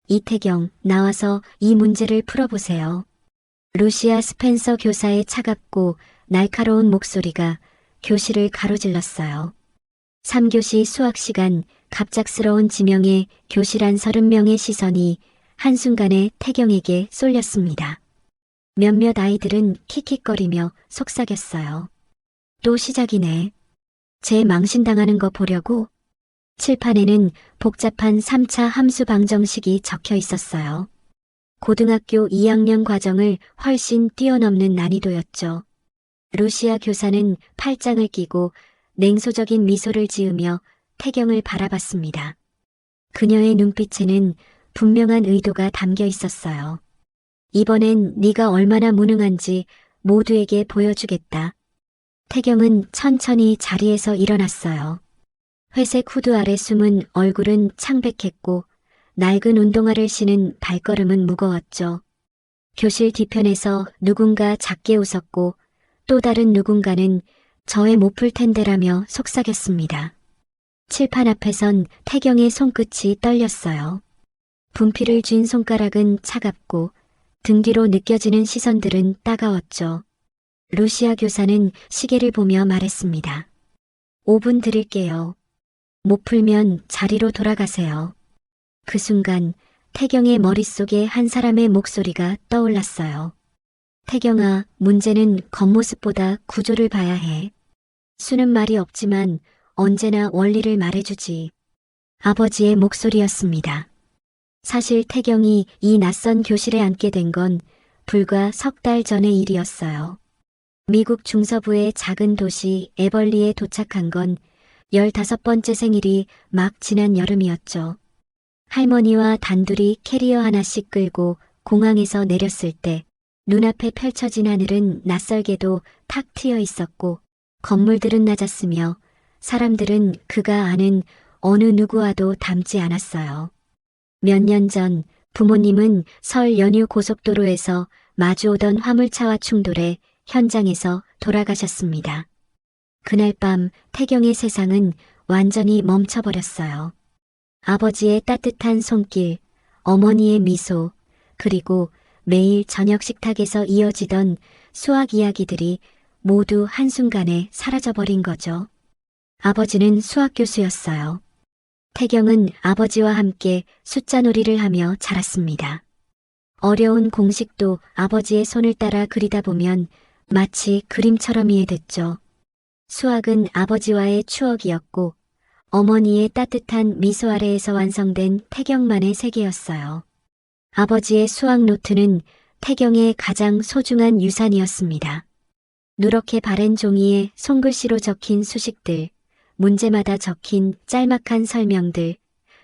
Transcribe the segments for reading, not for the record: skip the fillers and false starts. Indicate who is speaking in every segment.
Speaker 1: 이태경, 나와서 이 문제를 풀어보세요. 루시아 스펜서 교사의 차갑고 날카로운 목소리가 교실을 가로질렀어요. 3교시 수학 시간, 갑작스러운 지명에 교실 안 30명의 시선이 한순간에 태경에게 쏠렸습니다. 몇몇 아이들은 킥킥거리며 속삭였어요. 또 시작이네. 쟤 망신당하는 거 보려고? 칠판에는 복잡한 3차 함수 방정식이 적혀 있었어요. 고등학교 2학년 과정을 훨씬 뛰어넘는 난이도였죠. 루시아 교사는 팔짱을 끼고 냉소적인 미소를 지으며 태경을 바라봤습니다. 그녀의 눈빛에는 분명한 의도가 담겨 있었어요. 이번엔 네가 얼마나 무능한지 모두에게 보여주겠다. 태경은 천천히 자리에서 일어났어요. 회색 후드 아래 숨은 얼굴은 창백했고 낡은 운동화를 신은 발걸음은 무거웠죠. 교실 뒤편에서 누군가 작게 웃었고 또 다른 누군가는 저의 못 풀 텐데라며 속삭였습니다. 칠판 앞에선 태경의 손끝이 떨렸어요. 분필을 쥔 손가락은 차갑고 등 뒤로 느껴지는 시선들은 따가웠죠. 루시아 교사는 시계를 보며 말했습니다. 5분 드릴게요. 못 풀면 자리로 돌아가세요. 그 순간 태경의 머릿속에 한 사람의 목소리가 떠올랐어요. 태경아, 문제는 겉모습보다 구조를 봐야 해. 수는 말이 없지만 언제나 원리를 말해주지. 아버지의 목소리였습니다. 사실 태경이 이 낯선 교실에 앉게 된 건 불과 석 달 전의 일이었어요. 미국 중서부의 작은 도시 에벌리에 도착한 건 15번째 생일이 막 지난 여름이었죠. 할머니와 단둘이 캐리어 하나씩 끌고 공항에서 내렸을 때 눈앞에 펼쳐진 하늘은 낯설게도 탁 트여 있었고 건물들은 낮았으며 사람들은 그가 아는 어느 누구와도 닮지 않았어요. 몇 년 전 부모님은 설 연휴 고속도로에서 마주오던 화물차와 충돌해 현장에서 돌아가셨습니다. 그날 밤 태경의 세상은 완전히 멈춰버렸어요. 아버지의 따뜻한 손길, 어머니의 미소, 그리고 매일 저녁 식탁에서 이어지던 수학 이야기들이 모두 한순간에 사라져버린 거죠. 아버지는 수학 교수였어요. 태경은 아버지와 함께 숫자 놀이를 하며 자랐습니다. 어려운 공식도 아버지의 손을 따라 그리다 보면 마치 그림처럼 이해됐죠. 수학은 아버지와의 추억이었고 어머니의 따뜻한 미소 아래에서 완성된 태경만의 세계였어요. 아버지의 수학 노트는 태경의 가장 소중한 유산이었습니다. 누렇게 바랜 종이에 손글씨로 적힌 수식들, 문제마다 적힌 짤막한 설명들,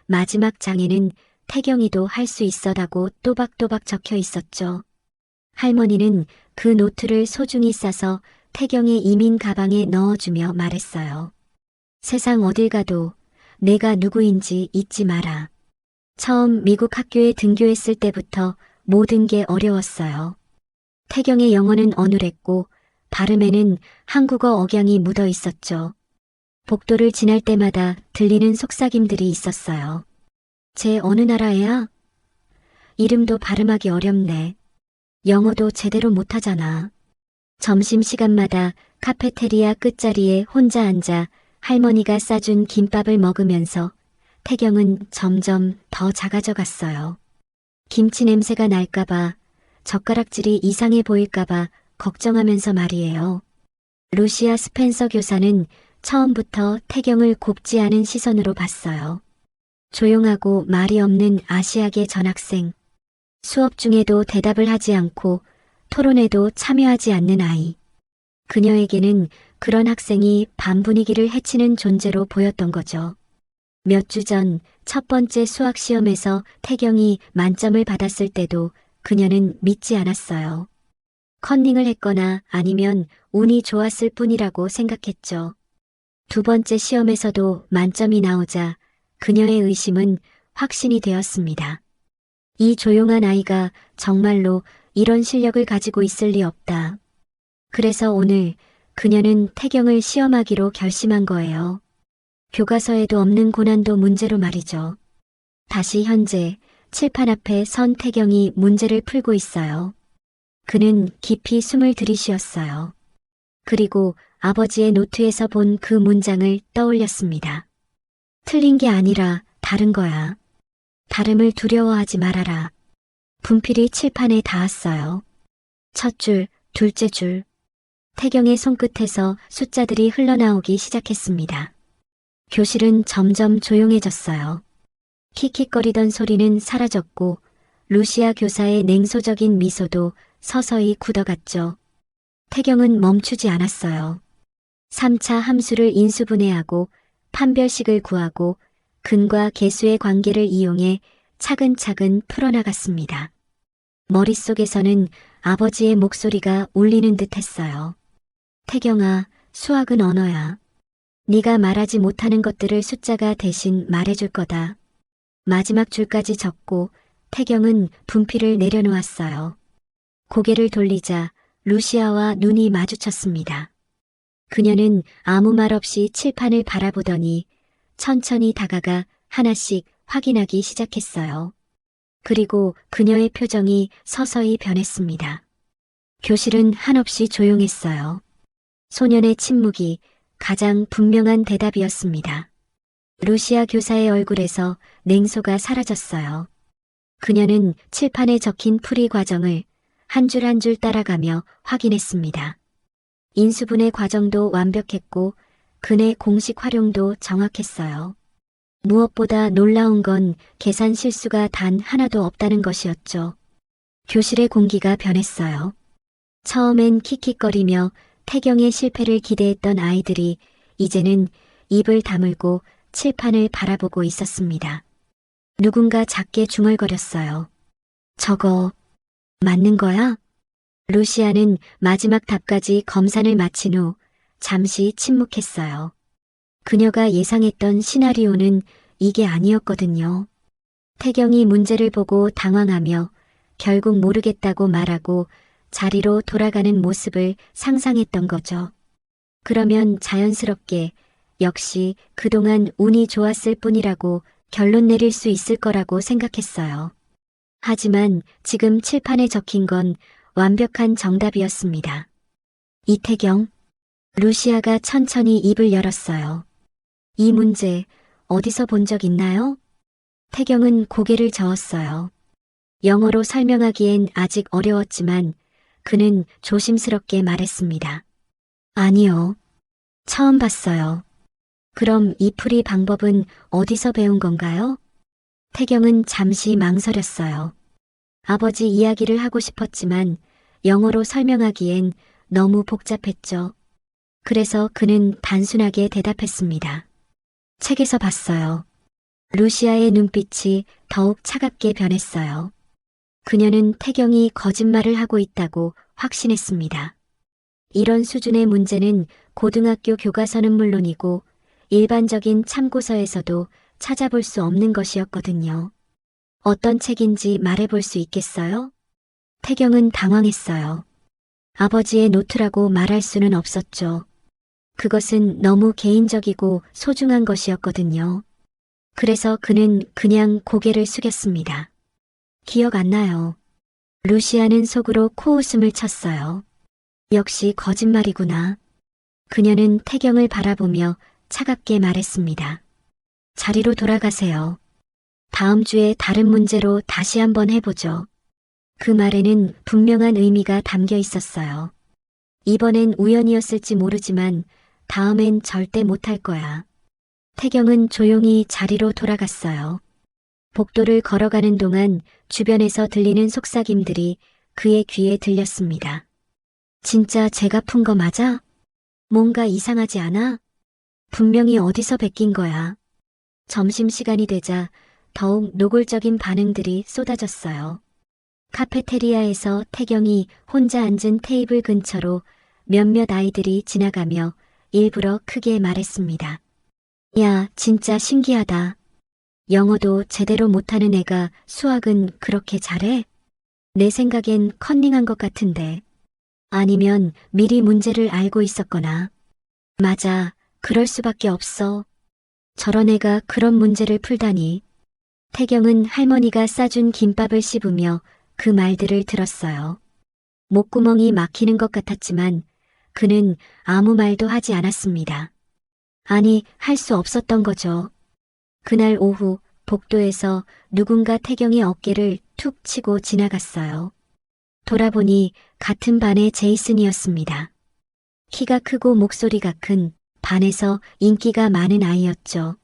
Speaker 1: 마지막 장에는 태경이도 할 수 있어라고 또박또박 적혀 있었죠. 할머니는 그 노트를 소중히 싸서 태경의 이민 가방에 넣어주며 말했어요. 세상 어딜 가도 내가 누구인지 잊지 마라. 처음 미국 학교에 등교했을 때부터 모든 게 어려웠어요. 태경의 영어는 어눌했고 발음에는 한국어 억양이 묻어 있었죠. 복도를 지날 때마다 들리는 속삭임들이 있었어요. 쟤 어느 나라 애야? 이름도 발음하기 어렵네. 영어도 제대로 못하잖아. 점심시간마다 카페테리아 끝자리에 혼자 앉아 할머니가 싸준 김밥을 먹으면서 태경은 점점 더 작아져 갔어요. 김치 냄새가 날까봐, 젓가락질이 이상해 보일까봐 걱정하면서 말이에요. 루시아 스펜서 교사는 처음부터 태경을 곱지 않은 시선으로 봤어요. 조용하고 말이 없는 아시아계 전학생. 수업 중에도 대답을 하지 않고 토론에도 참여하지 않는 아이. 그녀에게는 그런 학생이 반 분위기를 해치는 존재로 보였던 거죠. 몇 주 전 첫 번째 수학 시험에서 태경이 만점을 받았을 때도 그녀는 믿지 않았어요. 컨닝을 했거나 아니면 운이 좋았을 뿐이라고 생각했죠. 두 번째 시험에서도 만점이 나오자 그녀의 의심은 확신이 되었습니다. 이 조용한 아이가 정말로 이런 실력을 가지고 있을 리 없다. 그래서 오늘 그녀는 태경을 시험하기로 결심한 거예요. 교과서에도 없는 고난도 문제로 말이죠. 다시 현재 칠판 앞에 선 태경이 문제를 풀고 있어요. 그는 깊이 숨을 들이쉬었어요. 그리고 아버지의 노트에서 본 그 문장을 떠올렸습니다. 틀린 게 아니라 다른 거야. 발음을 두려워하지 말아라. 분필이 칠판에 닿았어요. 첫 줄, 둘째 줄. 태경의 손끝에서 숫자들이 흘러나오기 시작했습니다. 교실은 점점 조용해졌어요. 킥킥거리던 소리는 사라졌고 루시아 교사의 냉소적인 미소도 서서히 굳어갔죠. 태경은 멈추지 않았어요. 3차 함수를 인수분해하고 판별식을 구하고 근과 계수의 관계를 이용해 차근차근 풀어나갔습니다. 머릿속에서는 아버지의 목소리가 울리는 듯 했어요. 태경아, 수학은 언어야. 네가 말하지 못하는 것들을 숫자가 대신 말해줄 거다. 마지막 줄까지 적고 태경은 분필을 내려놓았어요. 고개를 돌리자 루시아와 눈이 마주쳤습니다. 그녀는 아무 말 없이 칠판을 바라보더니 천천히 다가가 하나씩 확인하기 시작했어요. 그리고 그녀의 표정이 서서히 변했습니다. 교실은 한없이 조용했어요. 소년의 침묵이 가장 분명한 대답이었습니다. 루시아 교사의 얼굴에서 냉소가 사라졌어요. 그녀는 칠판에 적힌 풀이 과정을 한 줄 한 줄 따라가며 확인했습니다. 인수분해 과정도 완벽했고 근의 공식 활용도 정확했어요. 무엇보다 놀라운 건 계산 실수가 단 하나도 없다는 것이었죠. 교실의 공기가 변했어요. 처음엔 킥킥거리며 태경의 실패를 기대했던 아이들이 이제는 입을 다물고 칠판을 바라보고 있었습니다. 누군가 작게 중얼거렸어요. 저거 맞는 거야? 루시아는 마지막 답까지 검산을 마친 후 잠시 침묵했어요. 그녀가 예상했던 시나리오는 이게 아니었거든요. 태경이 문제를 보고 당황하며 결국 모르겠다고 말하고 자리로 돌아가는 모습을 상상했던 거죠. 그러면 자연스럽게 역시 그동안 운이 좋았을 뿐이라고 결론 내릴 수 있을 거라고 생각했어요. 하지만 지금 칠판에 적힌 건 완벽한 정답이었습니다. 이태경, 루시아가 천천히 입을 열었어요. 이 문제 어디서 본 적 있나요? 태경은 고개를 저었어요. 영어로 설명하기엔 아직 어려웠지만 그는 조심스럽게 말했습니다. 아니요. 처음 봤어요. 그럼 이 풀이 방법은 어디서 배운 건가요? 태경은 잠시 망설였어요. 아버지 이야기를 하고 싶었지만 영어로 설명하기엔 너무 복잡했죠. 그래서 그는 단순하게 대답했습니다. 책에서 봤어요. 루시아의 눈빛이 더욱 차갑게 변했어요. 그녀는 태경이 거짓말을 하고 있다고 확신했습니다. 이런 수준의 문제는 고등학교 교과서는 물론이고 일반적인 참고서에서도 찾아볼 수 없는 것이었거든요. 어떤 책인지 말해볼 수 있겠어요? 태경은 당황했어요. 아버지의 노트라고 말할 수는 없었죠. 그것은 너무 개인적이고 소중한 것이었거든요. 그래서 그는 그냥 고개를 숙였습니다. 기억 안 나요. 루시아는 속으로 코웃음을 쳤어요. 역시 거짓말이구나. 그녀는 태경을 바라보며 차갑게 말했습니다. 자리로 돌아가세요. 다음 주에 다른 문제로 다시 한번 해보죠. 그 말에는 분명한 의미가 담겨 있었어요. 이번엔 우연이었을지 모르지만 다음엔 절대 못할 거야. 태경은 조용히 자리로 돌아갔어요. 복도를 걸어가는 동안 주변에서 들리는 속삭임들이 그의 귀에 들렸습니다. 진짜 제가 푼 거 맞아? 뭔가 이상하지 않아? 분명히 어디서 베낀 거야. 점심시간이 되자 더욱 노골적인 반응들이 쏟아졌어요. 카페테리아에서 태경이 혼자 앉은 테이블 근처로 몇몇 아이들이 지나가며 일부러 크게 말했습니다. 야, 진짜 신기하다. 영어도 제대로 못하는 애가 수학은 그렇게 잘해? 내 생각엔 컨닝한 것 같은데. 아니면 미리 문제를 알고 있었거나. 맞아, 그럴 수밖에 없어. 저런 애가 그런 문제를 풀다니. 태경은 할머니가 싸준 김밥을 씹으며 그 말들을 들었어요. 목구멍이 막히는 것 같았지만 그는 아무 말도 하지 않았습니다. 아니, 할 수 없었던 거죠. 그날 오후 복도에서 누군가 태경의 어깨를 툭 치고 지나갔어요. 돌아보니 같은 반의 제이슨이었습니다. 키가 크고 목소리가 큰 반에서 인기가 많은 아이였죠.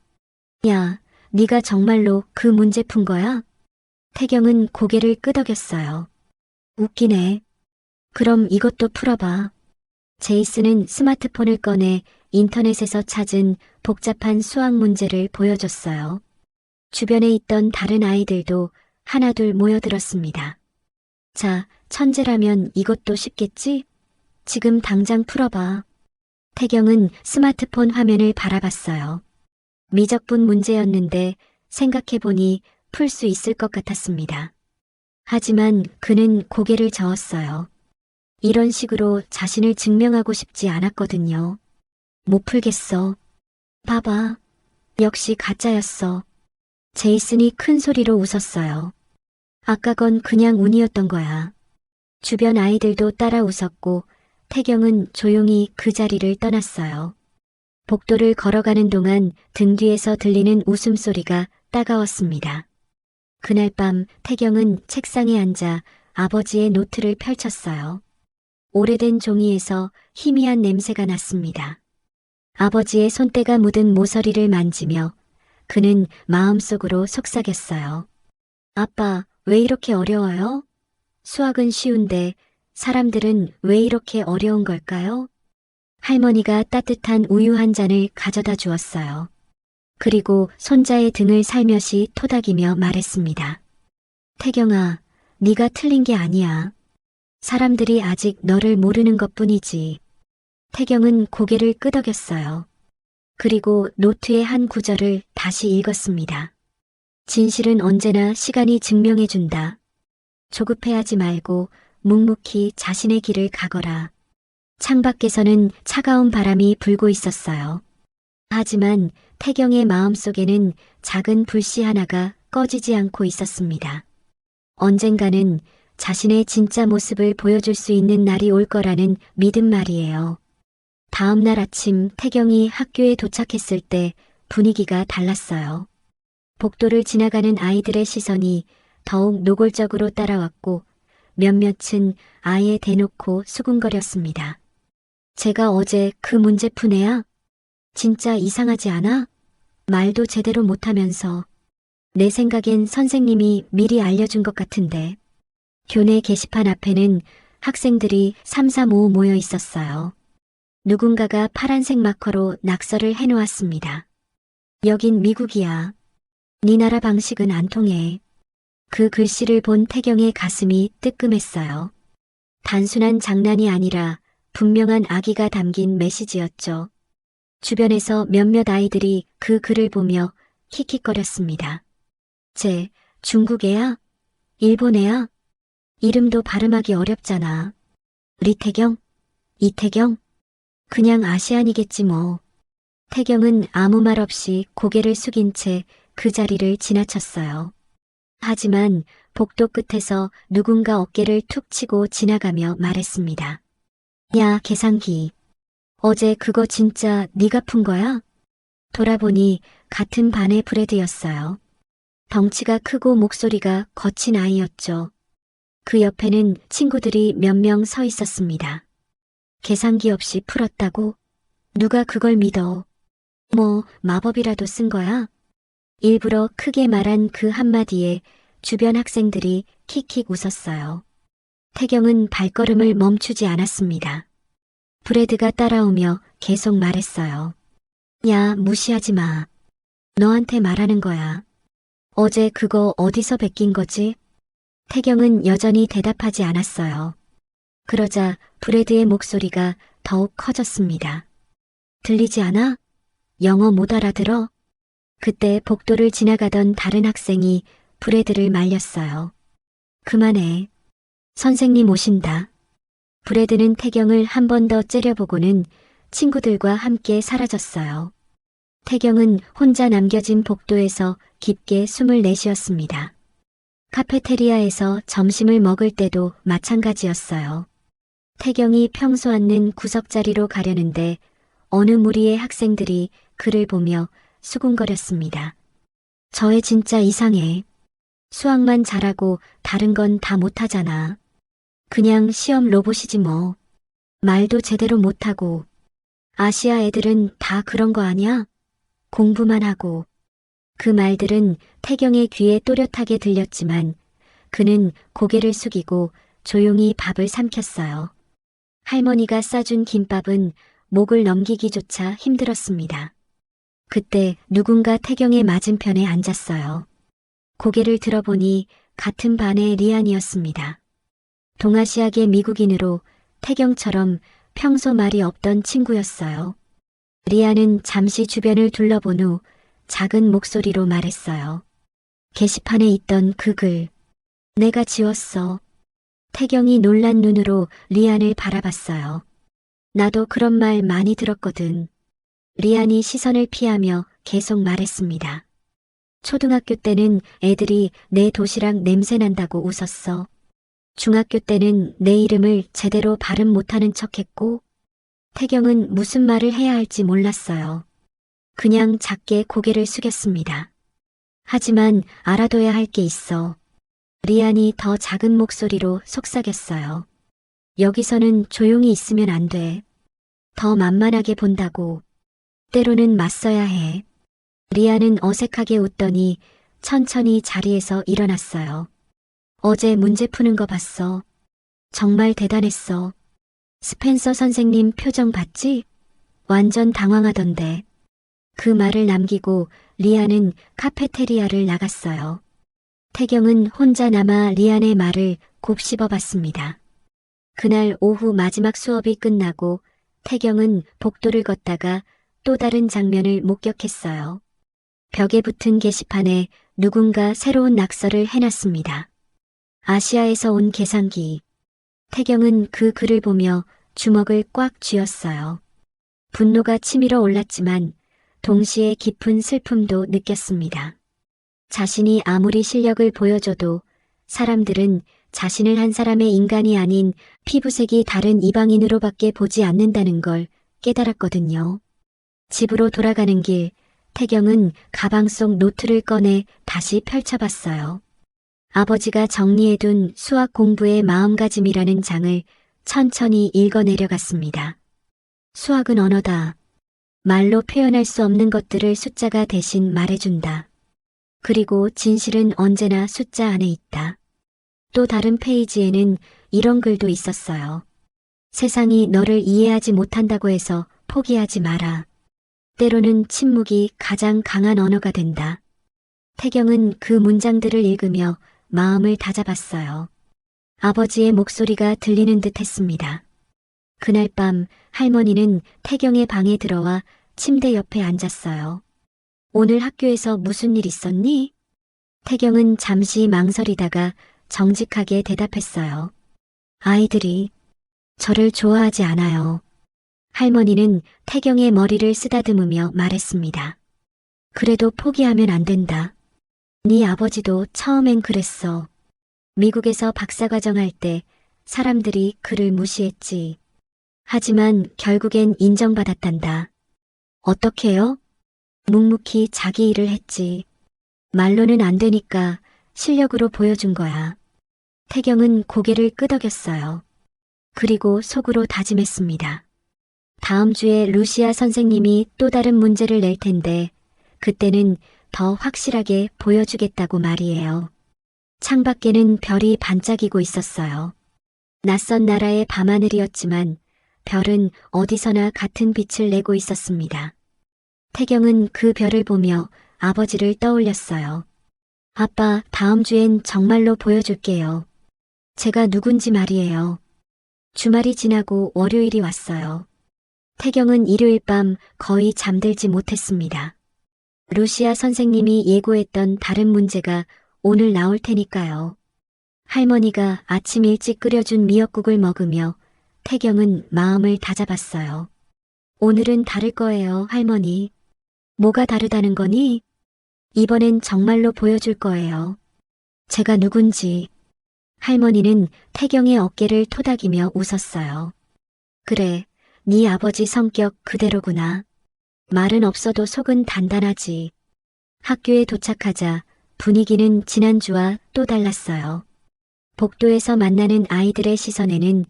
Speaker 1: 야, 네가 정말로 그 문제 푼 거야? 태경은 고개를 끄덕였어요. 웃기네. 그럼 이것도 풀어봐. 제이슨은 스마트폰을 꺼내 인터넷에서 찾은 복잡한 수학 문제를 보여줬어요. 주변에 있던 다른 아이들도 하나둘 모여들었습니다. 자, 천재라면 이것도 쉽겠지? 지금 당장 풀어봐. 태경은 스마트폰 화면을 바라봤어요. 미적분 문제였는데 생각해보니 풀 수 있을 것 같았습니다. 하지만 그는 고개를 저었어요. 이런 식으로 자신을 증명하고 싶지 않았거든요. 못 풀겠어. 봐봐. 역시 가짜였어. 제이슨이 큰 소리로 웃었어요. 아까 건 그냥 운이었던 거야. 주변 아이들도 따라 웃었고 태경은 조용히 그 자리를 떠났어요. 복도를 걸어가는 동안 등 뒤에서 들리는 웃음소리가 따가웠습니다. 그날 밤 태경은 책상에 앉아 아버지의 노트를 펼쳤어요. 오래된 종이에서 희미한 냄새가 났습니다. 아버지의 손때가 묻은 모서리를 만지며 그는 마음속으로 속삭였어요. 아빠, 왜 이렇게 어려워요? 수학은 쉬운데 사람들은 왜 이렇게 어려운 걸까요? 할머니가 따뜻한 우유 한 잔을 가져다 주었어요. 그리고 손자의 등을 살며시 토닥이며 말했습니다. 태경아, 네가 틀린 게 아니야. 사람들이 아직 너를 모르는 것뿐이지. 태경은 고개를 끄덕였어요. 그리고 노트의 한 구절을 다시 읽었습니다. 진실은 언제나 시간이 증명해준다. 조급해하지 말고 묵묵히 자신의 길을 가거라. 창밖에서는 차가운 바람이 불고 있었어요. 하지만 태경의 마음속에는 작은 불씨 하나가 꺼지지 않고 있었습니다. 언젠가는 자신의 진짜 모습을 보여줄 수 있는 날이 올 거라는 믿음 말이에요. 다음 날 아침 태경이 학교에 도착했을 때 분위기가 달랐어요. 복도를 지나가는 아이들의 시선이 더욱 노골적으로 따라왔고 몇몇은 아예 대놓고 수군거렸습니다. 제가 어제 그 문제 푼 애야? 진짜 이상하지 않아? 말도 제대로 못하면서. 내 생각엔 선생님이 미리 알려준 것 같은데. 교내 게시판 앞에는 학생들이 335 모여 있었어요. 누군가가 파란색 마커로 낙서를 해놓았습니다. 여긴 미국이야. 네 나라 방식은 안 통해. 그 글씨를 본 태경의 가슴이 뜨끔했어요. 단순한 장난이 아니라 분명한 악의가 담긴 메시지였죠. 주변에서 몇몇 아이들이 그 글을 보며 킥킥거렸습니다. 쟤 중국 애야? 일본 애야? 이름도 발음하기 어렵잖아. 리태경? 이태경? 그냥 아시안이겠지 뭐. 태경은 아무 말 없이 고개를 숙인 채 그 자리를 지나쳤어요. 하지만 복도 끝에서 누군가 어깨를 툭 치고 지나가며 말했습니다. 야, 계산기. 어제 그거 진짜 네가 푼 거야? 돌아보니 같은 반의 브래드였어요. 덩치가 크고 목소리가 거친 아이였죠. 그 옆에는 친구들이 몇 명 서 있었습니다. 계산기 없이 풀었다고? 누가 그걸 믿어? 뭐 마법이라도 쓴 거야? 일부러 크게 말한 그 한마디에 주변 학생들이 킥킥 웃었어요. 태경은 발걸음을 멈추지 않았습니다. 브래드가 따라오며 계속 말했어요. 야, 무시하지 마. 너한테 말하는 거야. 어제 그거 어디서 베낀 거지? 태경은 여전히 대답하지 않았어요. 그러자 브래드의 목소리가 더욱 커졌습니다. 들리지 않아? 영어 못 알아들어? 그때 복도를 지나가던 다른 학생이 브래드를 말렸어요. 그만해. 선생님 오신다. 브래드는 태경을 한 번 더 째려보고는 친구들과 함께 사라졌어요. 태경은 혼자 남겨진 복도에서 깊게 숨을 내쉬었습니다. 카페테리아에서 점심을 먹을 때도 마찬가지였어요. 태경이 평소 앉는 구석자리로 가려는데 어느 무리의 학생들이 그를 보며 수군거렸습니다. 저 애 진짜 이상해. 수학만 잘하고 다른 건 다 못하잖아. 그냥 시험 로봇이지 뭐. 말도 제대로 못하고. 아시아 애들은 다 그런 거 아니야? 공부만 하고. 그 말들은 태경의 귀에 또렷하게 들렸지만 그는 고개를 숙이고 조용히 밥을 삼켰어요. 할머니가 싸준 김밥은 목을 넘기기조차 힘들었습니다. 그때 누군가 태경의 맞은편에 앉았어요. 고개를 들어보니 같은 반의 리안이었습니다. 동아시아계 미국인으로 태경처럼 평소 말이 없던 친구였어요. 리안은 잠시 주변을 둘러본 후 작은 목소리로 말했어요. 게시판에 있던 그 글, 내가 지웠어. 태경이 놀란 눈으로 리안을 바라봤어요. 나도 그런 말 많이 들었거든. 리안이 시선을 피하며 계속 말했습니다. 초등학교 때는 애들이 내 도시락 냄새 난다고 웃었어. 중학교 때는 내 이름을 제대로 발음 못하는 척했고, 태경은 무슨 말을 해야 할지 몰랐어요. 그냥 작게 고개를 숙였습니다. 하지만 알아둬야 할 게 있어. 리안이 더 작은 목소리로 속삭였어요. 여기서는 조용히 있으면 안 돼. 더 만만하게 본다고. 때로는 맞서야 해. 리안은 어색하게 웃더니 천천히 자리에서 일어났어요. 어제 문제 푸는 거 봤어. 정말 대단했어. 스펜서 선생님 표정 봤지? 완전 당황하던데. 그 말을 남기고 리안은 카페테리아를 나갔어요. 태경은 혼자 남아 리안의 말을 곱씹어 봤습니다. 그날 오후 마지막 수업이 끝나고 태경은 복도를 걷다가 또 다른 장면을 목격했어요. 벽에 붙은 게시판에 누군가 새로운 낙서를 해놨습니다. 아시아에서 온 계산기. 태경은 그 글을 보며 주먹을 꽉 쥐었어요. 분노가 치밀어 올랐지만 동시에 깊은 슬픔도 느꼈습니다. 자신이 아무리 실력을 보여줘도 사람들은 자신을 한 사람의 인간이 아닌 피부색이 다른 이방인으로밖에 보지 않는다는 걸 깨달았거든요. 집으로 돌아가는 길, 태경은 가방 속 노트를 꺼내 다시 펼쳐봤어요. 아버지가 정리해둔 수학 공부의 마음가짐이라는 장을 천천히 읽어내려갔습니다. 수학은 언어다. 말로 표현할 수 없는 것들을 숫자가 대신 말해준다. 그리고 진실은 언제나 숫자 안에 있다. 또 다른 페이지에는 이런 글도 있었어요. 세상이 너를 이해하지 못한다고 해서 포기하지 마라. 때로는 침묵이 가장 강한 언어가 된다. 태경은 그 문장들을 읽으며 마음을 다잡았어요. 아버지의 목소리가 들리는 듯 했습니다. 그날 밤 할머니는 태경의 방에 들어와 침대 옆에 앉았어요. 오늘 학교에서 무슨 일 있었니? 태경은 잠시 망설이다가 정직하게 대답했어요. 아이들이 저를 좋아하지 않아요. 할머니는 태경의 머리를 쓰다듬으며 말했습니다. 그래도 포기하면 안 된다. 네 아버지도 처음엔 그랬어. 미국에서 박사과정 할 때 사람들이 그를 무시했지. 하지만 결국엔 인정받았단다. 어떻게요? 묵묵히 자기 일을 했지. 말로는 안 되니까 실력으로 보여준 거야. 태경은 고개를 끄덕였어요. 그리고 속으로 다짐했습니다. 다음 주에 루시아 선생님이 또 다른 문제를 낼 텐데 그때는 더 확실하게 보여주겠다고 말이에요. 창밖에는 별이 반짝이고 있었어요. 낯선 나라의 밤하늘이었지만 별은 어디서나 같은 빛을 내고 있었습니다. 태경은 그 별을 보며 아버지를 떠올렸어요. 아빠, 다음 주엔 정말로 보여줄게요. 제가 누군지 말이에요. 주말이 지나고 월요일이 왔어요. 태경은 일요일 밤 거의 잠들지 못했습니다. 루시아 선생님이 예고했던 다른 문제가 오늘 나올 테니까요. 할머니가 아침 일찍 끓여준 미역국을 먹으며 태경은 마음을 다잡았어요. 오늘은 다를 거예요, 할머니. 뭐가 다르다는 거니? 이번엔 정말로 보여줄 거예요. 제가 누군지. 할머니는 태경의 어깨를 토닥이며 웃었어요. 그래, 네 아버지 성격 그대로구나. 말은 없어도 속은 단단하지. 학교에 도착하자 분위기는 지난주와 또 달랐어요. 복도에서 만나는 아이들의 시선에는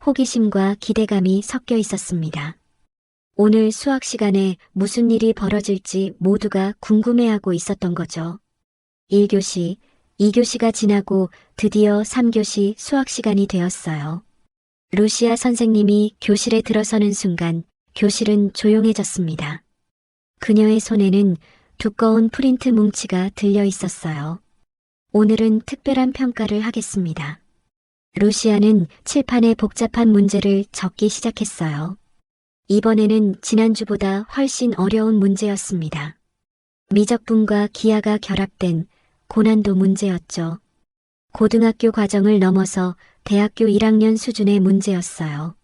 Speaker 1: 호기심과 기대감이 섞여 있었습니다. 오늘 수학 시간에 무슨 일이 벌어질지 모두가 궁금해하고 있었던 거죠. 1교시, 2교시가 지나고 드디어 3교시 수학 시간이 되었어요. 루시아 선생님이 교실에 들어서는 순간 교실은 조용해졌습니다. 그녀의 손에는 두꺼운 프린트 뭉치가 들려 있었어요. 오늘은 특별한 평가를 하겠습니다. 루시아는 칠판에 복잡한 문제를 적기 시작했어요. 이번에는 지난주보다 훨씬 어려운 문제였습니다. 미적분과 기하가 결합된 고난도 문제였죠. 고등학교 과정을 넘어서 대학교 1학년 수준의 문제였어요.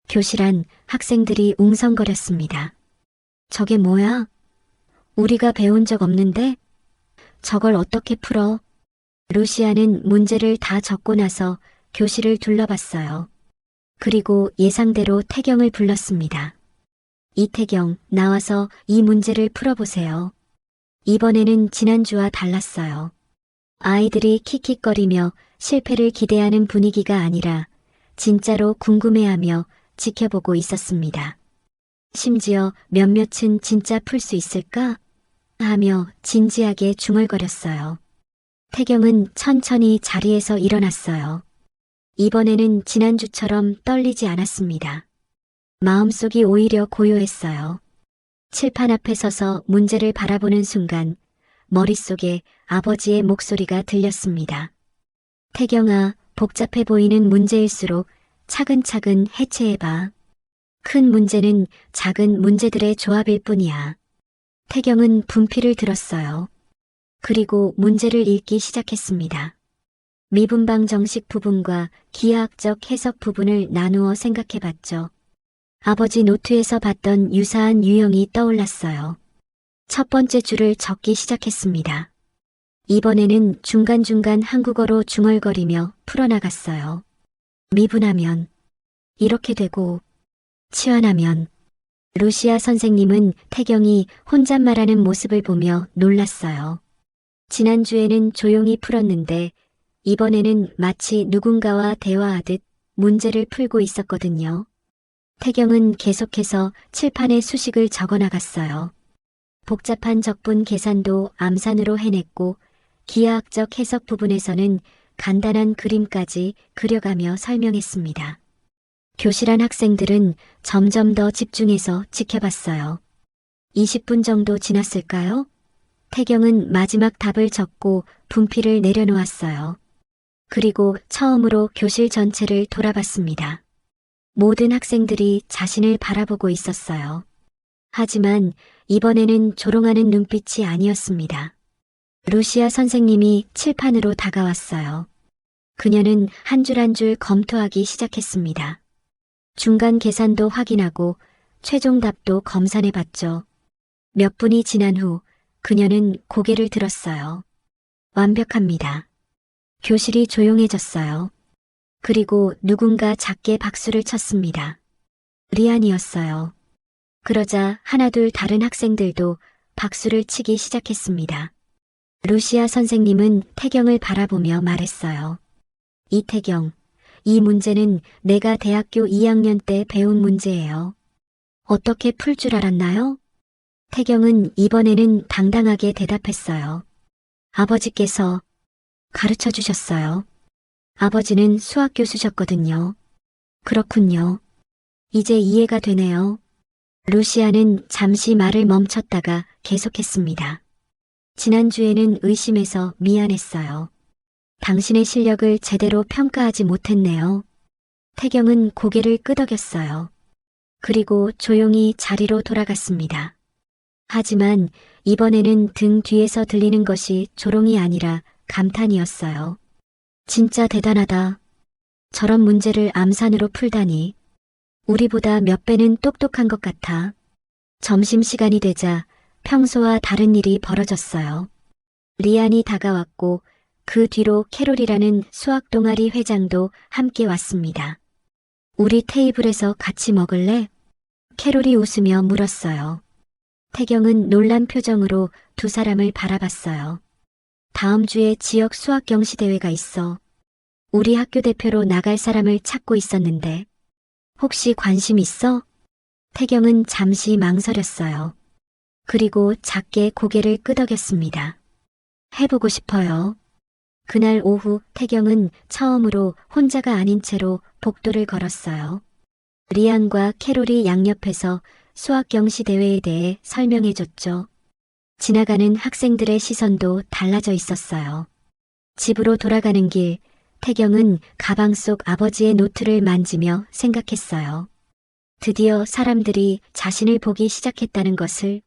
Speaker 1: 교실 안 학생들이 웅성거렸습니다. 저게 뭐야? 우리가 배운 적 없는데? 저걸 어떻게 풀어? 루시아는 문제를 다 적고 나서 교실을 둘러봤어요. 그리고 예상대로 태경을 불렀습니다. 이태경, 나와서 이 문제를 풀어보세요. 이번에는 지난주와 달랐어요. 아이들이 킥킥거리며 실패를 기대하는 분위기가 아니라 진짜로 궁금해하며 지켜보고 있었습니다. 심지어 몇몇은 진짜 풀 수 있을까? 하며 진지하게 중얼거렸어요. 태경은 천천히 자리에서 일어났어요. 이번에는 지난주처럼 떨리지 않았습니다. 마음속이 오히려 고요했어요. 칠판 앞에 서서 문제를 바라보는 순간 머릿속에 아버지의 목소리가 들렸습니다. 태경아, 복잡해 보이는 문제일수록 차근차근 해체해봐. 큰 문제는 작은 문제들의 조합일 뿐이야. 태경은 분필을 들었어요. 그리고 문제를 읽기 시작했습니다. 미분방 정식 부분과 기하학적 해석 부분을 나누어 생각해봤죠. 아버지 노트에서 봤던 유사한 유형이 떠올랐어요. 첫 번째 줄을 적기 시작했습니다. 이번에는 중간중간 한국어로 중얼거리며 풀어나갔어요. 미분하면 이렇게 되고 치환하면. 루시아 선생님은 태경이 혼잣말하는 모습을 보며 놀랐어요. 지난주에는 조용히 풀었는데 이번에는 마치 누군가와 대화하듯 문제를 풀고 있었거든요. 태경은 계속해서 칠판에 수식을 적어나갔어요. 복잡한 적분 계산도 암산으로 해냈고 기하학적 해석 부분에서는 간단한 그림까지 그려가며 설명했습니다. 교실 안 학생들은 점점 더 집중해서 지켜봤어요. 20분 정도 지났을까요? 태경은 마지막 답을 적고 분필을 내려놓았어요. 그리고 처음으로 교실 전체를 돌아봤습니다. 모든 학생들이 자신을 바라보고 있었어요. 하지만 이번에는 조롱하는 눈빛이 아니었습니다. 루시아 선생님이 칠판으로 다가왔어요. 그녀는 한 줄 한 줄 검토하기 시작했습니다. 중간 계산도 확인하고 최종 답도 검산해봤죠. 몇 분이 지난 후 그녀는 고개를 들었어요. 완벽합니다. 교실이 조용해졌어요. 그리고 누군가 작게 박수를 쳤습니다. 리안이었어요. 그러자 하나둘 다른 학생들도 박수를 치기 시작했습니다. 루시아 선생님은 태경을 바라보며 말했어요. 이태경, 이 문제는 내가 대학교 2학년 때 배운 문제예요. 어떻게 풀 줄 알았나요? 태경은 이번에는 당당하게 대답했어요. 아버지께서 가르쳐 주셨어요. 아버지는 수학 교수셨거든요. 그렇군요. 이제 이해가 되네요. 루시아는 잠시 말을 멈췄다가 계속했습니다. 지난주에는 의심해서 미안했어요. 당신의 실력을 제대로 평가하지 못했네요. 태경은 고개를 끄덕였어요. 그리고 조용히 자리로 돌아갔습니다. 하지만 이번에는 등 뒤에서 들리는 것이 조롱이 아니라 감탄이었어요. 진짜 대단하다. 저런 문제를 암산으로 풀다니. 우리보다 몇 배는 똑똑한 것 같아. 점심시간이 되자 평소와 다른 일이 벌어졌어요. 리안이 다가왔고 그 뒤로 캐롤이라는 수학 동아리 회장도 함께 왔습니다. 우리 테이블에서 같이 먹을래? 캐롤이 웃으며 물었어요. 태경은 놀란 표정으로 두 사람을 바라봤어요. 다음 주에 지역 수학 경시 대회가 있어. 우리 학교 대표로 나갈 사람을 찾고 있었는데 혹시 관심 있어? 태경은 잠시 망설였어요. 그리고 작게 고개를 끄덕였습니다. 해보고 싶어요. 그날 오후 태경은 처음으로 혼자가 아닌 채로 복도를 걸었어요. 리안과 캐롤이 양옆에서 수학 경시 대회에 대해 설명해줬죠. 지나가는 학생들의 시선도 달라져 있었어요. 집으로 돌아가는 길, 태경은 가방 속 아버지의 노트를 만지며 생각했어요. 드디어 사람들이 자신을 보기 시작했다는 것을,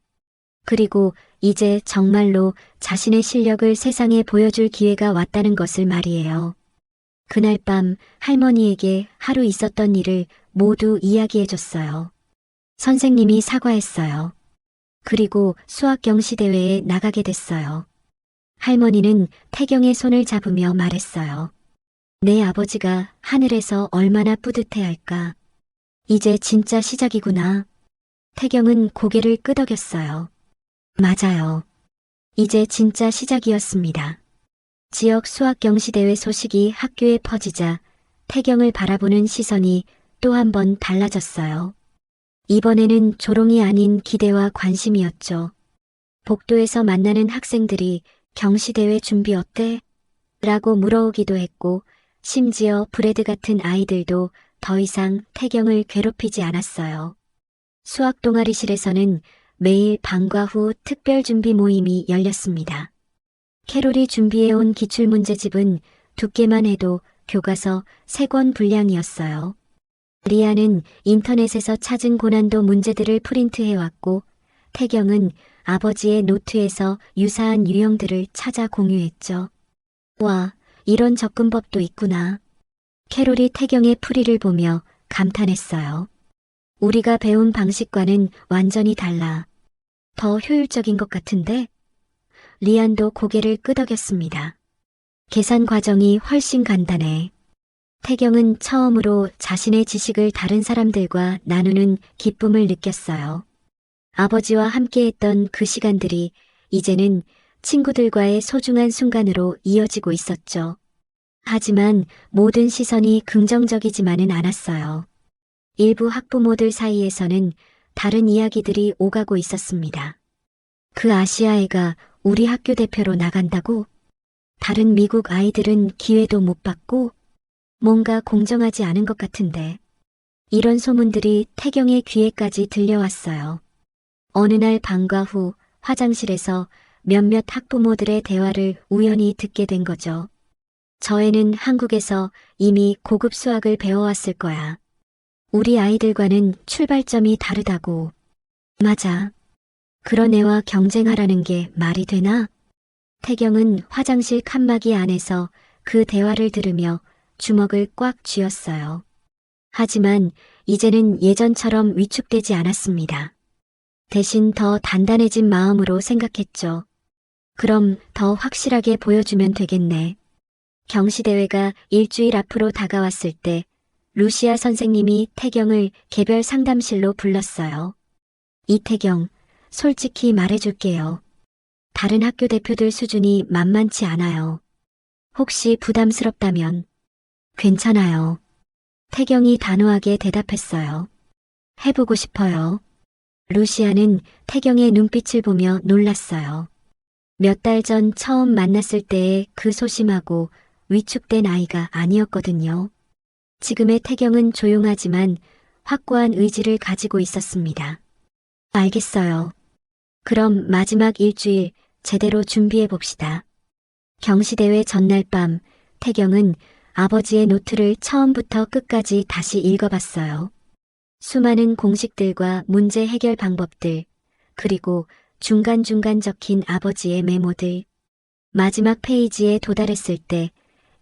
Speaker 1: 그리고 이제 정말로 자신의 실력을 세상에 보여줄 기회가 왔다는 것을 말이에요. 그날 밤 할머니에게 하루 있었던 일을 모두 이야기해줬어요. 선생님이 사과했어요. 그리고 수학 경시 대회에 나가게 됐어요. 할머니는 태경의 손을 잡으며 말했어요. 내 아버지가 하늘에서 얼마나 뿌듯해할까. 이제 진짜 시작이구나. 태경은 고개를 끄덕였어요. 맞아요. 이제 진짜 시작이었습니다. 지역 수학 경시 대회 소식이 학교에 퍼지자 태경을 바라보는 시선이 또 한 번 달라졌어요. 이번에는 조롱이 아닌 기대와 관심이었죠. 복도에서 만나는 학생들이 경시대회 준비 어때? 라고 물어오기도 했고, 심지어 브레드 같은 아이들도 더 이상 태경을 괴롭히지 않았어요. 수학 동아리실에서는 매일 방과 후 특별 준비 모임이 열렸습니다. 캐롤이 준비해온 기출문제집은 두께만 해도 교과서 3권 분량이었어요. 리아는 인터넷에서 찾은 고난도 문제들을 프린트해왔고, 태경은 아버지의 노트에서 유사한 유형들을 찾아 공유했죠. 와, 이런 접근법도 있구나. 캐롤이 태경의 풀이를 보며 감탄했어요. 우리가 배운 방식과는 완전히 달라. 더 효율적인 것 같은데? 리안도 고개를 끄덕였습니다. 계산 과정이 훨씬 간단해. 태경은 처음으로 자신의 지식을 다른 사람들과 나누는 기쁨을 느꼈어요. 아버지와 함께했던 그 시간들이 이제는 친구들과의 소중한 순간으로 이어지고 있었죠. 하지만 모든 시선이 긍정적이지만은 않았어요. 일부 학부모들 사이에서는 다른 이야기들이 오가고 있었습니다. 그 아시아 애가 우리 학교 대표로 나간다고? 다른 미국 아이들은 기회도 못 받고? 뭔가 공정하지 않은 것 같은데. 이런 소문들이 태경의 귀에까지 들려왔어요. 어느 날 방과 후 화장실에서 몇몇 학부모들의 대화를 우연히 듣게 된 거죠. 저 애는 한국에서 이미 고급 수학을 배워왔을 거야. 우리 아이들과는 출발점이 다르다고. 맞아. 그런 애와 경쟁하라는 게 말이 되나? 태경은 화장실 칸막이 안에서 그 대화를 들으며 주먹을 꽉 쥐었어요. 하지만 이제는 예전처럼 위축되지 않았습니다. 대신 더 단단해진 마음으로 생각했죠. 그럼 더 확실하게 보여주면 되겠네. 경시대회가 일주일 앞으로 다가왔을 때 루시아 선생님이 태경을 개별 상담실로 불렀어요. 이태경, 솔직히 말해줄게요. 다른 학교 대표들 수준이 만만치 않아요. 혹시 부담스럽다면 괜찮아요. 태경이 단호하게 대답했어요. 해보고 싶어요. 루시아는 태경의 눈빛을 보며 놀랐어요. 몇 달 전 처음 만났을 때의 그 소심하고 위축된 아이가 아니었거든요. 지금의 태경은 조용하지만 확고한 의지를 가지고 있었습니다. 알겠어요. 그럼 마지막 일주일 제대로 준비해 봅시다. 경시대회 전날 밤 태경은 아버지의 노트를 처음부터 끝까지 다시 읽어봤어요. 수많은 공식들과 문제 해결 방법들, 그리고 중간중간 적힌 아버지의 메모들. 마지막 페이지에 도달했을 때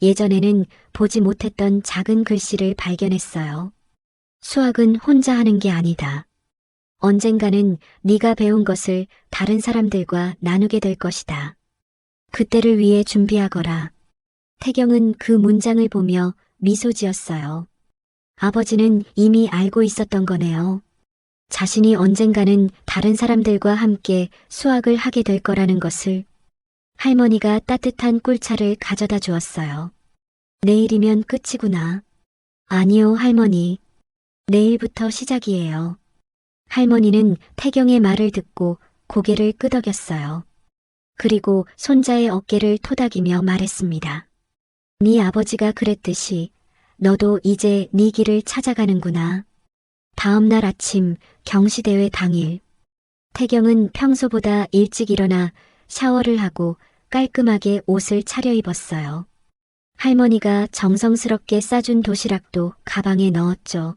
Speaker 1: 예전에는 보지 못했던 작은 글씨를 발견했어요. 수학은 혼자 하는 게 아니다. 언젠가는 네가 배운 것을 다른 사람들과 나누게 될 것이다. 그때를 위해 준비하거라. 태경은 그 문장을 보며 미소 지었어요. 아버지는 이미 알고 있었던 거네요. 자신이 언젠가는 다른 사람들과 함께 수학을 하게 될 거라는 것을. 할머니가 따뜻한 꿀차를 가져다 주었어요. 내일이면 끝이구나. 아니요, 할머니. 내일부터 시작이에요. 할머니는 태경의 말을 듣고 고개를 끄덕였어요. 그리고 손자의 어깨를 토닥이며 말했습니다. 네 아버지가 그랬듯이 너도 이제 네 길을 찾아가는구나. 다음 날 아침 경시대회 당일. 태경은 평소보다 일찍 일어나 샤워를 하고 깔끔하게 옷을 차려입었어요. 할머니가 정성스럽게 싸준 도시락도 가방에 넣었죠.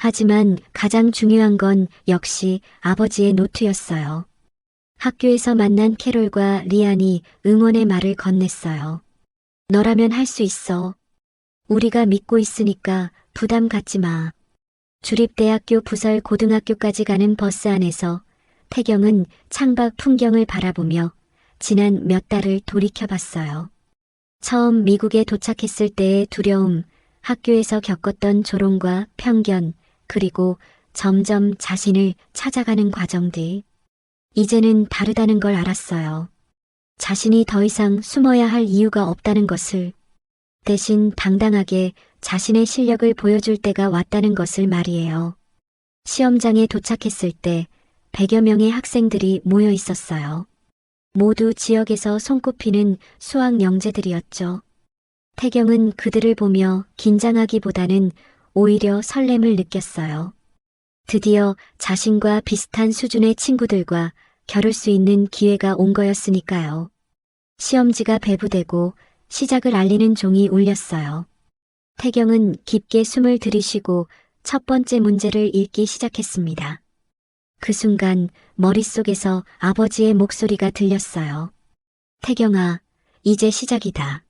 Speaker 1: 하지만 가장 중요한 건 역시 아버지의 노트였어요. 학교에서 만난 캐롤과 리안이 응원의 말을 건넸어요. 너라면 할 수 있어. 우리가 믿고 있으니까 부담 갖지 마. 주립대학교 부설 고등학교까지 가는 버스 안에서 태경은 창밖 풍경을 바라보며 지난 몇 달을 돌이켜봤어요. 처음 미국에 도착했을 때의 두려움, 학교에서 겪었던 조롱과 편견, 그리고 점점 자신을 찾아가는 과정들. 이제는 다르다는 걸 알았어요. 자신이 더 이상 숨어야 할 이유가 없다는 것을. 대신 당당하게 자신의 실력을 보여줄 때가 왔다는 것을 말이에요. 시험장에 도착했을 때 100여 명의 학생들이 모여 있었어요. 모두 지역에서 손꼽히는 수학 영재들이었죠. 태경은 그들을 보며 긴장하기보다는 오히려 설렘을 느꼈어요. 드디어 자신과 비슷한 수준의 친구들과 겨룰 수 있는 기회가 온 거였으니까요. 시험지가 배부되고 시작을 알리는 종이 울렸어요. 태경은 깊게 숨을 들이쉬고 첫 번째 문제를 읽기 시작했습니다. 그 순간 머릿속에서 아버지의 목소리가 들렸어요. 태경아, 이제 시작이다.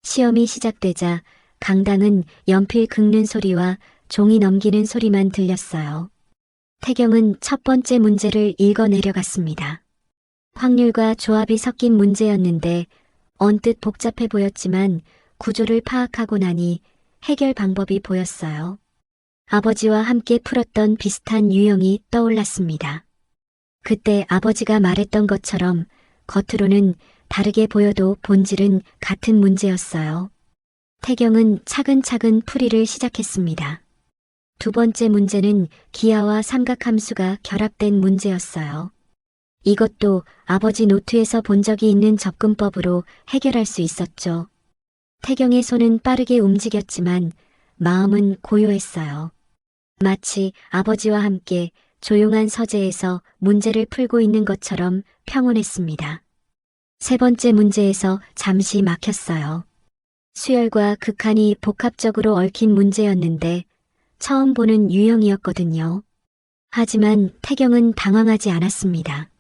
Speaker 1: 시험이 시작되자 강당은 연필 긁는 소리와 종이 넘기는 소리만 들렸어요. 태경은 첫 번째 문제를 읽어 내려갔습니다. 확률과 조합이 섞인 문제였는데 언뜻 복잡해 보였지만 구조를 파악하고 나니 해결 방법이 보였어요. 아버지와 함께 풀었던 비슷한 유형이 떠올랐습니다. 그때 아버지가 말했던 것처럼 겉으로는 다르게 보여도 본질은 같은 문제였어요. 태경은 차근차근 풀이를 시작했습니다. 두 번째 문제는 기하와 삼각함수가 결합된 문제였어요. 이것도 아버지 노트에서 본 적이 있는 접근법으로 해결할 수 있었죠. 태경의 손은 빠르게 움직였지만 마음은 고요했어요. 마치 아버지와 함께 조용한 서재에서 문제를 풀고 있는 것처럼 평온했습니다. 세 번째 문제에서 잠시 막혔어요. 수열과 극한이 복합적으로 얽힌 문제였는데 처음 보는 유형이었거든요. 하지만 태경은 당황하지 않았습니다.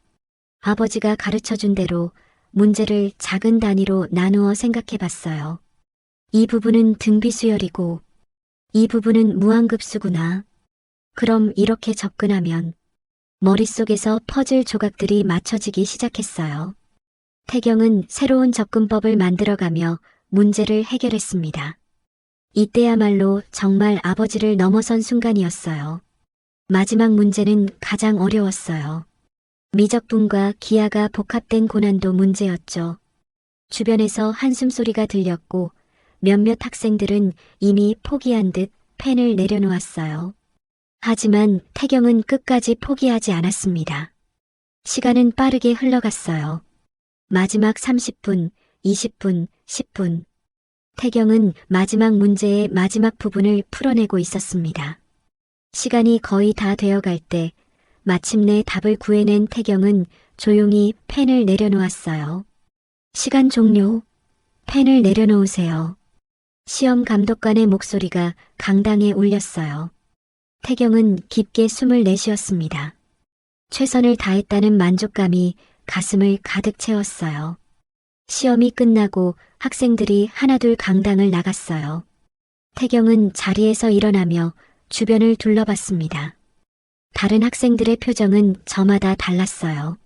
Speaker 1: 아버지가 가르쳐준 대로 문제를 작은 단위로 나누어 생각해봤어요. 이 부분은 등비수열이고 이 부분은 무한급수구나. 그럼 이렇게 접근하면 머릿속에서 퍼즐 조각들이 맞춰지기 시작했어요. 태경은 새로운 접근법을 만들어가며 문제를 해결했습니다. 이때야말로 정말 아버지를 넘어선 순간이었어요. 마지막 문제는 가장 어려웠어요. 미적분과 기하가 복합된 고난도 문제였죠. 주변에서 한숨소리가 들렸고 몇몇 학생들은 이미 포기한 듯 펜을 내려놓았어요. 하지만 태경은 끝까지 포기하지 않았습니다. 시간은 빠르게 흘러갔어요. 마지막 30분, 20분, 10분. 태경은 마지막 문제의 마지막 부분을 풀어내고 있었습니다. 시간이 거의 다 되어갈 때 마침내 답을 구해낸 태경은 조용히 펜을 내려놓았어요. 시간 종료. 펜을 내려놓으세요. 시험 감독관의 목소리가 강당에 울렸어요. 태경은 깊게 숨을 내쉬었습니다. 최선을 다했다는 만족감이 가슴을 가득 채웠어요. 시험이 끝나고 학생들이 하나둘 강당을 나갔어요. 태경은 자리에서 일어나며 주변을 둘러봤습니다. 다른 학생들의 표정은 저마다 달랐어요.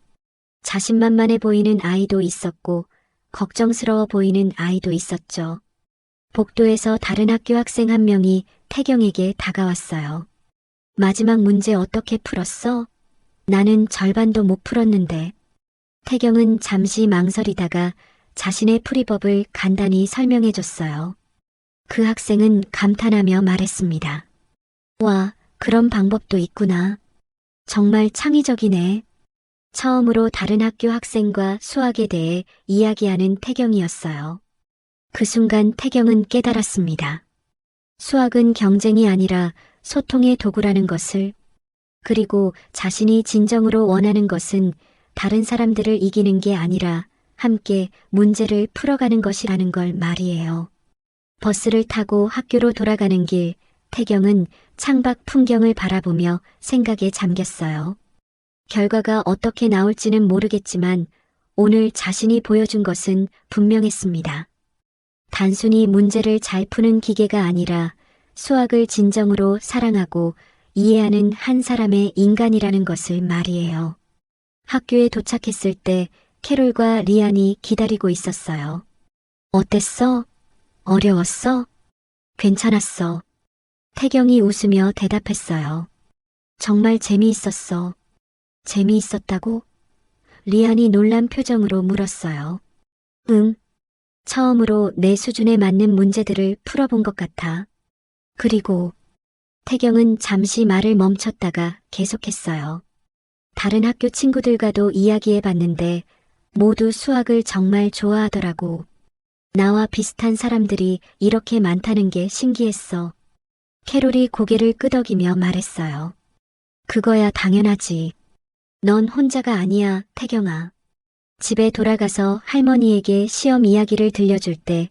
Speaker 1: 자신만만해 보이는 아이도 있었고, 걱정스러워 보이는 아이도 있었죠. 복도에서 다른 학교 학생 한 명이 태경에게 다가왔어요. 마지막 문제 어떻게 풀었어? 나는 절반도 못 풀었는데. 태경은 잠시 망설이다가 자신의 풀이법을 간단히 설명해줬어요. 그 학생은 감탄하며 말했습니다. 와, 그런 방법도 있구나. 정말 창의적이네. 처음으로 다른 학교 학생과 수학에 대해 이야기하는 태경이었어요. 그 순간 태경은 깨달았습니다. 수학은 경쟁이 아니라 소통의 도구라는 것을, 그리고 자신이 진정으로 원하는 것은 다른 사람들을 이기는 게 아니라 함께 문제를 풀어가는 것이라는 걸 말이에요. 버스를 타고 학교로 돌아가는 길, 태경은 창밖 풍경을 바라보며 생각에 잠겼어요. 결과가 어떻게 나올지는 모르겠지만 오늘 자신이 보여준 것은 분명했습니다. 단순히 문제를 잘 푸는 기계가 아니라 수학을 진정으로 사랑하고 이해하는 한 사람의 인간이라는 것을 말이에요. 학교에 도착했을 때 캐롤과 리안이 기다리고 있었어요. 어땠어? 어려웠어? 괜찮았어. 태경이 웃으며 대답했어요. 정말 재미있었어. 재미있었다고? 리안이 놀란 표정으로 물었어요. 응. 처음으로 내 수준에 맞는 문제들을 풀어본 것 같아. 그리고 태경은 잠시 말을 멈췄다가 계속했어요. 다른 학교 친구들과도 이야기해봤는데 모두 수학을 정말 좋아하더라고. 나와 비슷한 사람들이 이렇게 많다는 게 신기했어. 캐롤이 고개를 끄덕이며 말했어요. 그거야 당연하지. 넌 혼자가 아니야, 태경아. 집에 돌아가서 할머니에게 시험 이야기를 들려줄 때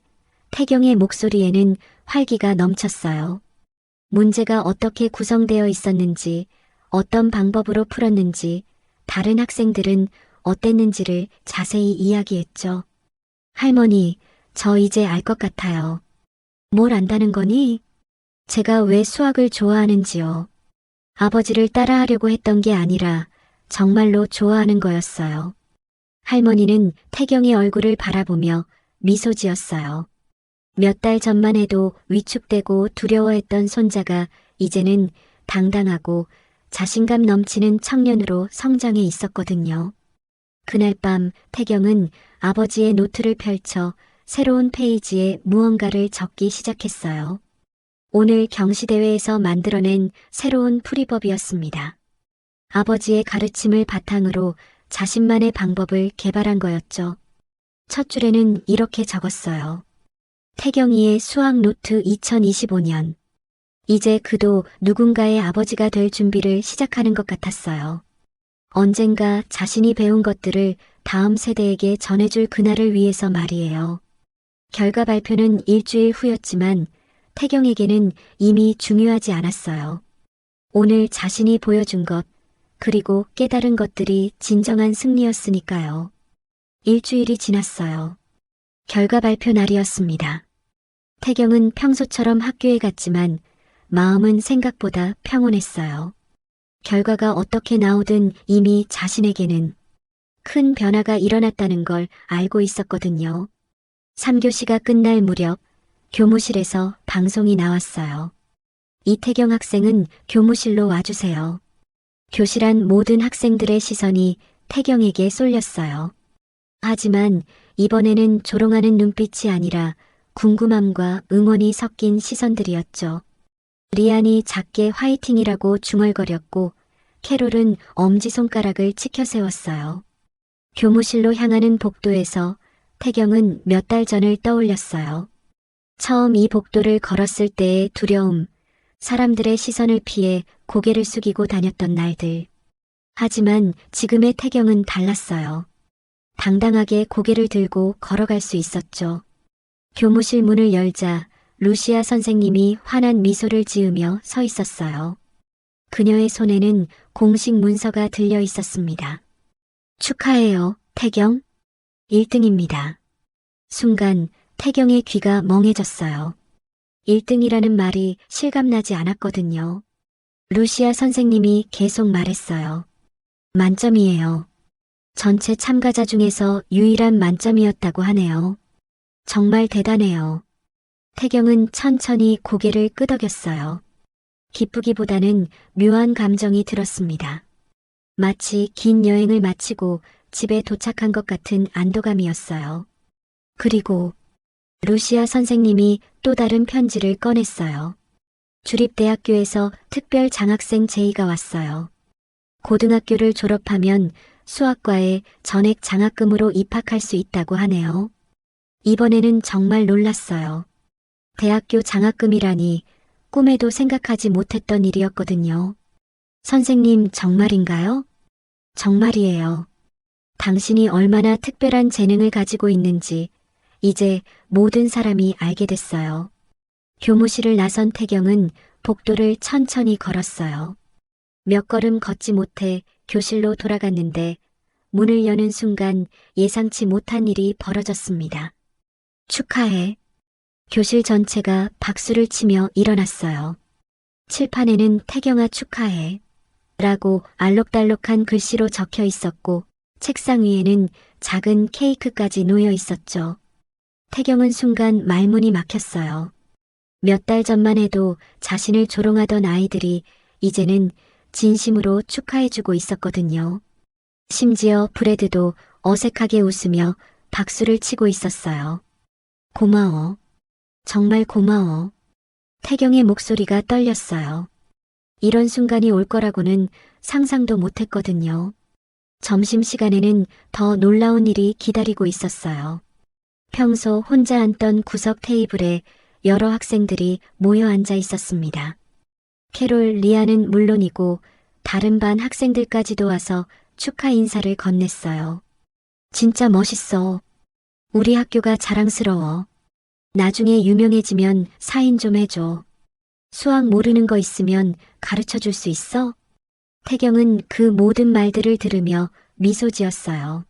Speaker 1: 태경의 목소리에는 활기가 넘쳤어요. 문제가 어떻게 구성되어 있었는지, 어떤 방법으로 풀었는지, 다른 학생들은 어땠는지를 자세히 이야기했죠. 할머니, 저 이제 알 것 같아요. 뭘 안다는 거니? 제가 왜 수학을 좋아하는지요. 아버지를 따라하려고 했던 게 아니라 정말로 좋아하는 거였어요. 할머니는 태경의 얼굴을 바라보며 미소 지었어요. 몇 달 전만 해도 위축되고 두려워했던 손자가 이제는 당당하고 자신감 넘치는 청년으로 성장해 있었거든요. 그날 밤 태경은 아버지의 노트를 펼쳐 새로운 페이지에 무언가를 적기 시작했어요. 오늘 경시대회에서 만들어낸 새로운 풀이법이었습니다. 아버지의 가르침을 바탕으로 자신만의 방법을 개발한 거였죠. 첫 줄에는 이렇게 적었어요. 태경이의 수학 노트 2025년. 이제 그도 누군가의 아버지가 될 준비를 시작하는 것 같았어요. 언젠가 자신이 배운 것들을 다음 세대에게 전해줄 그날을 위해서 말이에요. 결과 발표는 일주일 후였지만 태경에게는 이미 중요하지 않았어요. 오늘 자신이 보여준 것, 그리고 깨달은 것들이 진정한 승리였으니까요. 일주일이 지났어요. 결과 발표 날이었습니다. 태경은 평소처럼 학교에 갔지만 마음은 생각보다 평온했어요. 결과가 어떻게 나오든 이미 자신에게는 큰 변화가 일어났다는 걸 알고 있었거든요. 3교시가 끝날 무렵 교무실에서 방송이 나왔어요. 이태경 학생은 교무실로 와주세요. 교실 안 모든 학생들의 시선이 태경에게 쏠렸어요. 하지만 이번에는 조롱하는 눈빛이 아니라 궁금함과 응원이 섞인 시선들이었죠. 리안이 작게 화이팅이라고 중얼거렸고 캐롤은 엄지손가락을 치켜 세웠어요. 교무실로 향하는 복도에서 태경은 몇 달 전을 떠올렸어요. 처음 이 복도를 걸었을 때의 두려움, 사람들의 시선을 피해 고개를 숙이고 다녔던 날들. 하지만 지금의 태경은 달랐어요. 당당하게 고개를 들고 걸어갈 수 있었죠. 교무실 문을 열자 루시아 선생님이 환한 미소를 지으며 서 있었어요. 그녀의 손에는 공식 문서가 들려 있었습니다. 축하해요, 태경. 1등입니다. 순간 태경의 귀가 멍해졌어요. 1등이라는 말이 실감나지 않았거든요. 루시아 선생님이 계속 말했어요. 만점이에요. 전체 참가자 중에서 유일한 만점이었다고 하네요. 정말 대단해요. 태경은 천천히 고개를 끄덕였어요. 기쁘기보다는 묘한 감정이 들었습니다. 마치 긴 여행을 마치고 집에 도착한 것 같은 안도감이었어요. 그리고 루시아 선생님이 또 다른 편지를 꺼냈어요. 주립대학교에서 특별 장학생 제의가 왔어요. 고등학교를 졸업하면 수학과에 전액 장학금으로 입학할 수 있다고 하네요. 이번에는 정말 놀랐어요. 대학교 장학금이라니 꿈에도 생각하지 못했던 일이었거든요. 선생님 정말인가요? 정말이에요. 당신이 얼마나 특별한 재능을 가지고 있는지 이제 모든 사람이 알게 됐어요. 교무실을 나선 태경은 복도를 천천히 걸었어요. 몇 걸음 걷지 못해 교실로 돌아갔는데 문을 여는 순간 예상치 못한 일이 벌어졌습니다. 축하해. 교실 전체가 박수를 치며 일어났어요. 칠판에는 태경아 축하해 라고 알록달록한 글씨로 적혀 있었고 책상 위에는 작은 케이크까지 놓여 있었죠. 태경은 순간 말문이 막혔어요. 몇 달 전만 해도 자신을 조롱하던 아이들이 이제는 진심으로 축하해주고 있었거든요. 심지어 브래드도 어색하게 웃으며 박수를 치고 있었어요. 고마워. 정말 고마워. 태경의 목소리가 떨렸어요. 이런 순간이 올 거라고는 상상도 못했거든요. 점심시간에는 더 놀라운 일이 기다리고 있었어요. 평소 혼자 앉던 구석 테이블에 여러 학생들이 모여 앉아 있었습니다. 캐롤, 리아는 물론이고 다른 반 학생들까지도 와서 축하 인사를 건넸어요. 진짜 멋있어. 우리 학교가 자랑스러워. 나중에 유명해지면 사인 좀 해줘. 수학 모르는 거 있으면 가르쳐 줄 수 있어? 태경은 그 모든 말들을 들으며 미소 지었어요.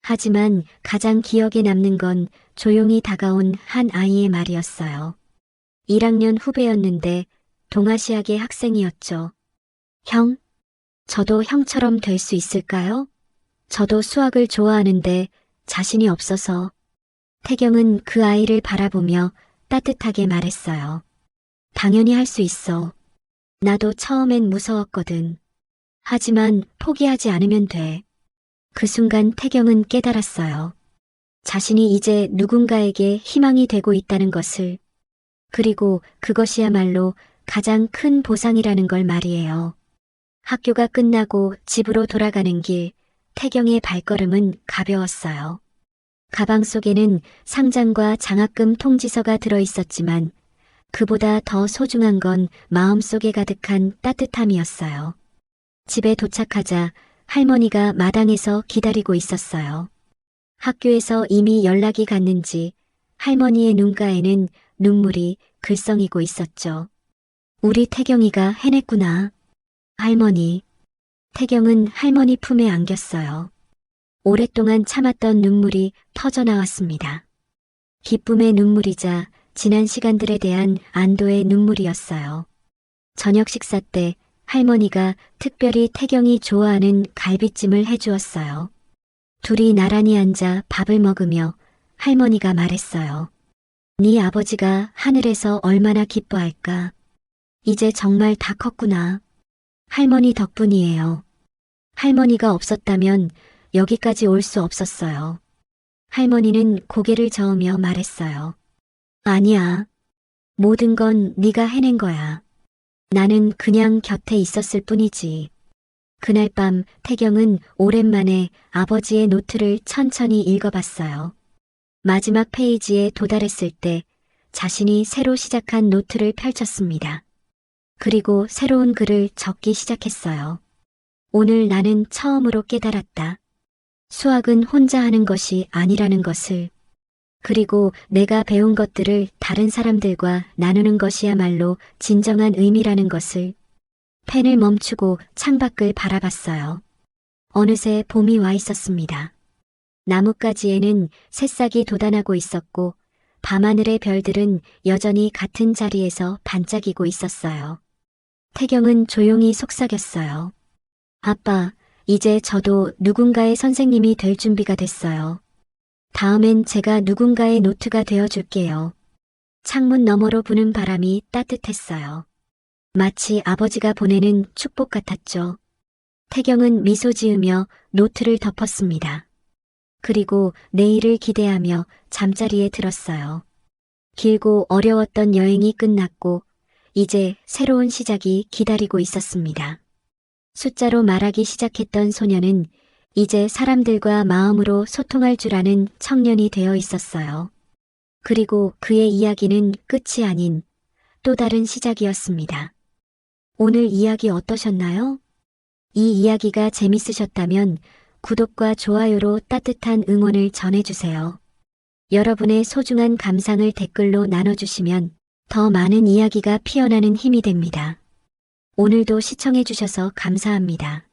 Speaker 1: 하지만 가장 기억에 남는 건 조용히 다가온 한 아이의 말이었어요. 1학년 후배였는데 동아시아계 학생이었죠. 형, 저도 형처럼 될 수 있을까요? 저도 수학을 좋아하는데 자신이 없어서. 태경은 그 아이를 바라보며 따뜻하게 말했어요. 당연히 할 수 있어. 나도 처음엔 무서웠거든. 하지만 포기하지 않으면 돼. 그 순간 태경은 깨달았어요. 자신이 이제 누군가에게 희망이 되고 있다는 것을. 그리고 그것이야말로 가장 큰 보상이라는 걸 말이에요. 학교가 끝나고 집으로 돌아가는 길, 태경의 발걸음은 가벼웠어요. 가방 속에는 상장과 장학금 통지서가 들어있었지만 그보다 더 소중한 건 마음속에 가득한 따뜻함이었어요. 집에 도착하자 할머니가 마당에서 기다리고 있었어요. 학교에서 이미 연락이 갔는지 할머니의 눈가에는 눈물이 글썽이고 있었죠. 우리 태경이가 해냈구나. 할머니. 태경은 할머니 품에 안겼어요. 오랫동안 참았던 눈물이 터져나왔습니다. 기쁨의 눈물이자 지난 시간들에 대한 안도의 눈물이었어요. 저녁 식사 때 할머니가 특별히 태경이 좋아하는 갈비찜을 해주었어요. 둘이 나란히 앉아 밥을 먹으며 할머니가 말했어요. 네 아버지가 하늘에서 얼마나 기뻐할까. 이제 정말 다 컸구나. 할머니 덕분이에요. 할머니가 없었다면 여기까지 올 수 없었어요. 할머니는 고개를 저으며 말했어요. 아니야. 모든 건 네가 해낸 거야. 나는 그냥 곁에 있었을 뿐이지. 그날 밤 태경은 오랜만에 아버지의 노트를 천천히 읽어봤어요. 마지막 페이지에 도달했을 때 자신이 새로 시작한 노트를 펼쳤습니다. 그리고 새로운 글을 적기 시작했어요. 오늘 나는 처음으로 깨달았다. 수학은 혼자 하는 것이 아니라는 것을. 그리고 내가 배운 것들을 다른 사람들과 나누는 것이야말로 진정한 의미라는 것을. 펜을 멈추고 창밖을 바라봤어요. 어느새 봄이 와 있었습니다. 나뭇가지에는 새싹이 돋아나고 있었고 밤하늘의 별들은 여전히 같은 자리에서 반짝이고 있었어요. 태경은 조용히 속삭였어요. 아빠, 이제 저도 누군가의 선생님이 될 준비가 됐어요. 다음엔 제가 누군가의 노트가 되어줄게요. 창문 너머로 부는 바람이 따뜻했어요. 마치 아버지가 보내는 축복 같았죠. 태경은 미소 지으며 노트를 덮었습니다. 그리고 내일을 기대하며 잠자리에 들었어요. 길고 어려웠던 여행이 끝났고 이제 새로운 시작이 기다리고 있었습니다. 숫자로 말하기 시작했던 소녀는 이제 사람들과 마음으로 소통할 줄 아는 청년이 되어 있었어요. 그리고 그의 이야기는 끝이 아닌 또 다른 시작이었습니다. 오늘 이야기 어떠셨나요? 이 이야기가 재밌으셨다면 구독과 좋아요로 따뜻한 응원을 전해주세요. 여러분의 소중한 감상을 댓글로 나눠주시면 더 많은 이야기가 피어나는 힘이 됩니다. 오늘도 시청해주셔서 감사합니다.